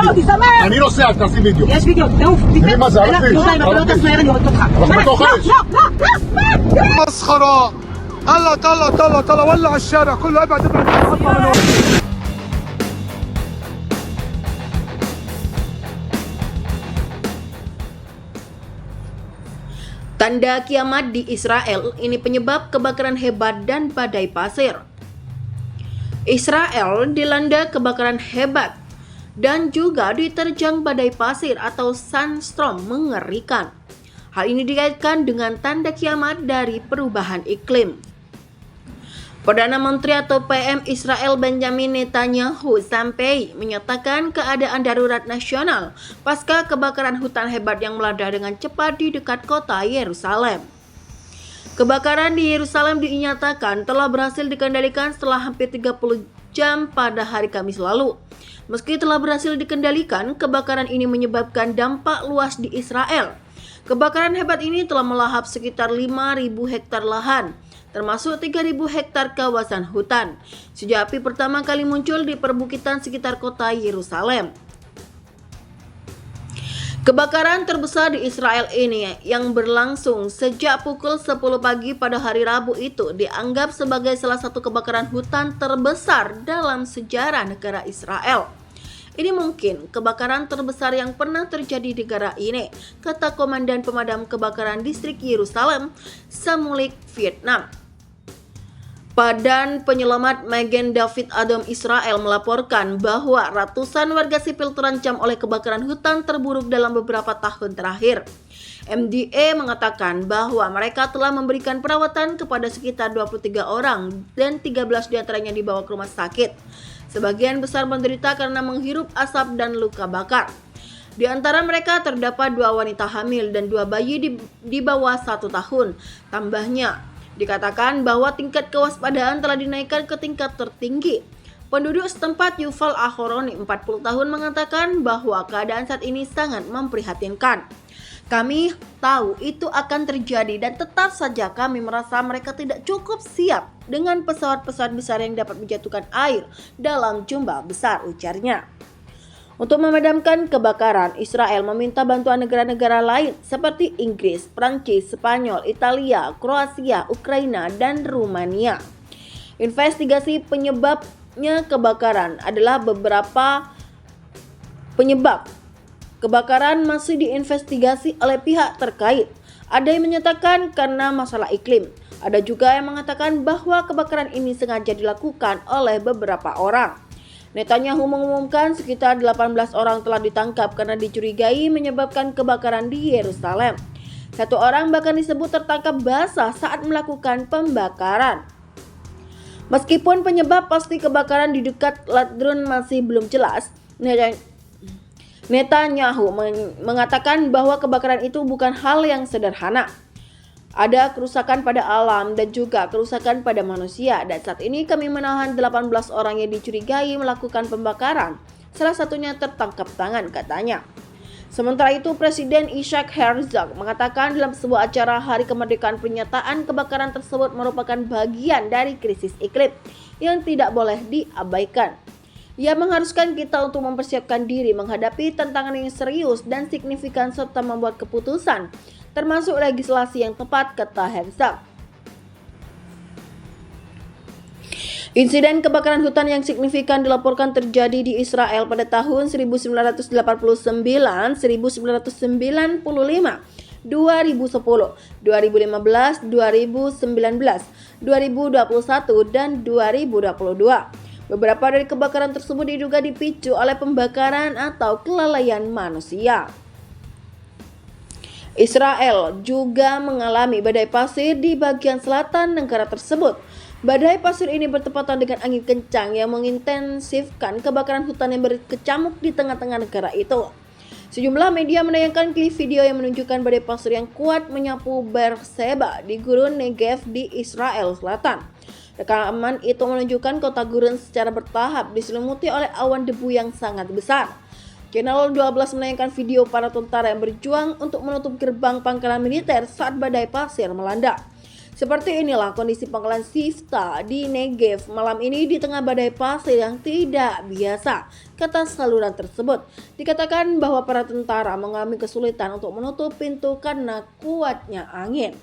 אותי, זמר! אני נוסע, תעשי וידאו. יש וידאו, תעוף. תראי מה זה, אלפים. אם אתה לא תעשה, אני הורג אותך. אנחנו בתוך האש. مسخرة. طلع طلع طلع طلع ولع الشارع كله ابعد ابعد اطلع من هون. Tanda kiamat di Israel ini penyebab kebakaran hebat dan badai pasir. Israel dilanda kebakaran hebat dan juga diterjang badai pasir atau sandstorm mengerikan. Hal ini dikaitkan dengan tanda kiamat dari perubahan iklim. Perdana Menteri atau PM Israel Benjamin Netanyahu sampai menyatakan keadaan darurat nasional pasca kebakaran hutan hebat yang melanda dengan cepat di dekat kota Yerusalem. Kebakaran di Yerusalem dinyatakan telah berhasil dikendalikan setelah hampir 30 jam pada hari Kamis lalu. Meski telah berhasil dikendalikan, kebakaran ini menyebabkan dampak luas di Israel. Kebakaran hebat ini telah melahap sekitar 5.000 hektar lahan, termasuk 3.000 hektar kawasan hutan, sejak api pertama kali muncul di perbukitan sekitar kota Yerusalem. Kebakaran terbesar di Israel ini yang berlangsung sejak pukul 10 pagi pada hari Rabu itu dianggap sebagai salah satu kebakaran hutan terbesar dalam sejarah negara Israel. Ini mungkin kebakaran terbesar yang pernah terjadi di negara ini, kata Komandan Pemadam Kebakaran Distrik Yerusalem, Samulik, Vietnam. Badan Penyelamat Magen David Adom Israel melaporkan bahwa ratusan warga sipil terancam oleh kebakaran hutan terburuk dalam beberapa tahun terakhir. MDA mengatakan bahwa mereka telah memberikan perawatan kepada sekitar 23 orang dan 13 diantaranya dibawa ke rumah sakit. Sebagian besar menderita karena menghirup asap dan luka bakar. Di antara mereka terdapat 2 wanita hamil dan 2 bayi di bawah 1 tahun. Tambahnya, dikatakan bahwa tingkat kewaspadaan telah dinaikkan ke tingkat tertinggi. Penduduk setempat Yuval Ahoroni 40 tahun mengatakan bahwa keadaan saat ini sangat memprihatinkan. Kami tahu itu akan terjadi dan tetap saja kami merasa mereka tidak cukup siap dengan pesawat-pesawat besar yang dapat menjatuhkan air dalam jumlah besar, ujarnya. Untuk memadamkan kebakaran, Israel meminta bantuan negara-negara lain seperti Inggris, Prancis, Spanyol, Italia, Kroasia, Ukraina, dan Rumania. Investigasi penyebabnya kebakaran adalah beberapa penyebab kebakaran masih diinvestigasi oleh pihak terkait. Ada yang menyatakan karena masalah iklim. Ada juga yang mengatakan bahwa kebakaran ini sengaja dilakukan oleh beberapa orang. Netanyahu mengumumkan sekitar 18 orang telah ditangkap karena dicurigai menyebabkan kebakaran di Yerusalem. 1 orang bahkan disebut tertangkap basah saat melakukan pembakaran. Meskipun penyebab pasti kebakaran di dekat Ladron masih belum jelas, Netanyahu mengatakan bahwa kebakaran itu bukan hal yang sederhana. Ada kerusakan pada alam dan juga kerusakan pada manusia, dan saat ini kami menahan 18 orang yang dicurigai melakukan pembakaran. Salah satunya tertangkap tangan, katanya. Sementara itu, Presiden Isaac Herzog mengatakan dalam sebuah acara Hari Kemerdekaan pernyataan kebakaran tersebut merupakan bagian dari krisis iklim yang tidak boleh diabaikan. Ia mengharuskan kita untuk mempersiapkan diri menghadapi tantangan yang serius dan signifikan serta membuat keputusan, termasuk legislasi yang tepat, kata Herzog. Insiden kebakaran hutan yang signifikan dilaporkan terjadi di Israel pada tahun 1989, 1995, 2010, 2015, 2015, 2019, 2021, dan 2022. Beberapa dari kebakaran tersebut diduga dipicu oleh pembakaran atau kelalaian manusia. Israel juga mengalami badai pasir di bagian selatan negara tersebut. Badai pasir ini bertepatan dengan angin kencang yang mengintensifkan kebakaran hutan yang berkecamuk di tengah-tengah negara itu. Sejumlah media menayangkan klip video yang menunjukkan badai pasir yang kuat menyapu Beersheba di gurun Negev di Israel Selatan. Rekaman itu menunjukkan kota gurun secara bertahap diselimuti oleh awan debu yang sangat besar. Channel 12 menayangkan video para tentara yang berjuang untuk menutup gerbang pangkalan militer saat badai pasir melanda. Seperti inilah kondisi pangkalan Sista di Negev malam ini di tengah badai pasir yang tidak biasa. Kata saluran tersebut, dikatakan bahwa para tentara mengalami kesulitan untuk menutup pintu karena kuatnya angin.